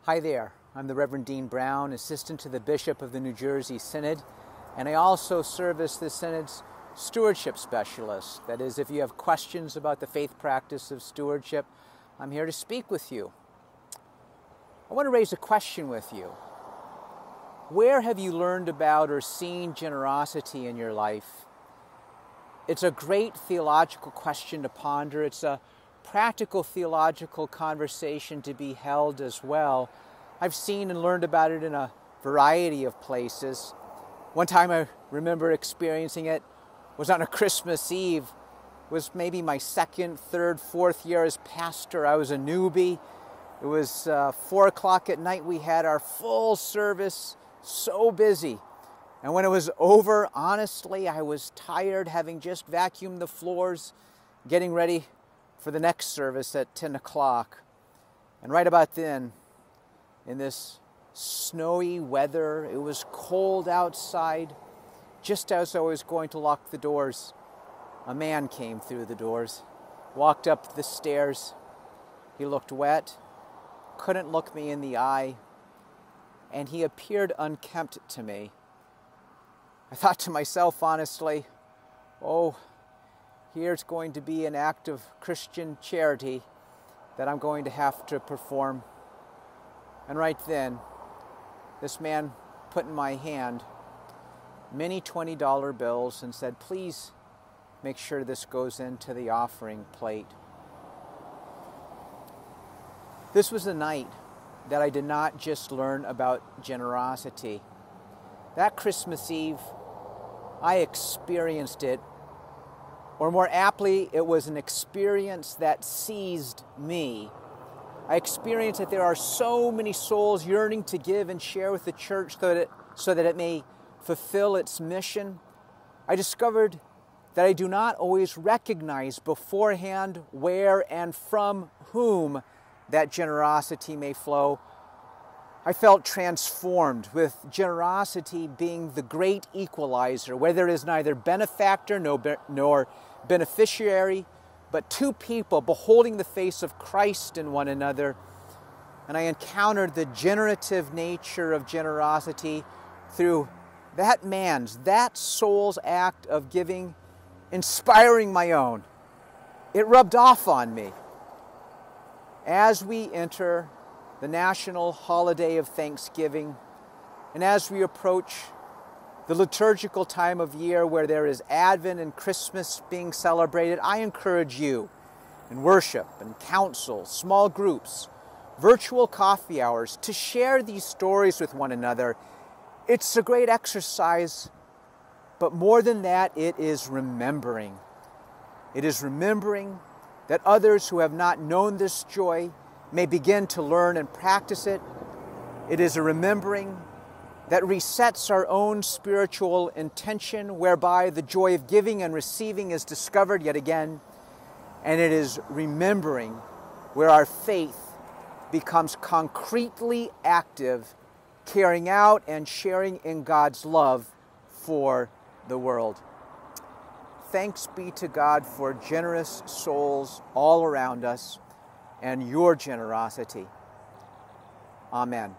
Hi there, I'm the Reverend Dean Brown, Assistant to the Bishop of the New Jersey Synod, and I also serve as the Synod's Stewardship Specialist. That is, if you have questions about the faith practice of stewardship, I'm here to speak with you. I want to raise a question with you. Where have you learned about or seen generosity in your life? It's a great theological question to ponder. It's a practical theological conversation to be held as well. I've seen and learned about it in a variety of places. One time I remember experiencing it was on a Christmas Eve. It was maybe my second, third, fourth year as pastor. I was a newbie. It was 4 o'clock at night. We had our full service, so busy. And when it was over, honestly, I was tired, having just vacuumed the floors, getting ready for the next service at 10 o'clock. And right about then, in this snowy weather, it was cold outside, just as I was going to lock the doors, a man came through the doors, walked up the stairs. He looked wet, couldn't look me in the eye, and he appeared unkempt to me. I thought to myself, honestly, oh, here's going to be an act of Christian charity that I'm going to have to perform. And right then, this man put in my hand many $20 bills and said, please make sure this goes into the offering plate. This was the night that I did not just learn about generosity. That Christmas Eve, I experienced it. Or more aptly, it was an experience that seized me. I experienced that there are so many souls yearning to give and share with the church so that it may fulfill its mission. I discovered that I do not always recognize beforehand where and from whom that generosity may flow. I felt transformed, with generosity being the great equalizer, where there is neither benefactor nor beneficiary, but two people beholding the face of Christ in one another. And I encountered the generative nature of generosity through that soul's act of giving, inspiring my own. It rubbed off on me. As we enter the national holiday of Thanksgiving, and as we approach the liturgical time of year where there is Advent and Christmas being celebrated, I encourage you in worship and counsel, small groups, virtual coffee hours, to share these stories with one another. It's a great exercise, but more than that, it is remembering. It is remembering that others who have not known this joy may begin to learn and practice it. It is a remembering that resets our own spiritual intention, whereby the joy of giving and receiving is discovered yet again. And it is remembering where our faith becomes concretely active, carrying out and sharing in God's love for the world. Thanks be to God for generous souls all around us and your generosity. Amen.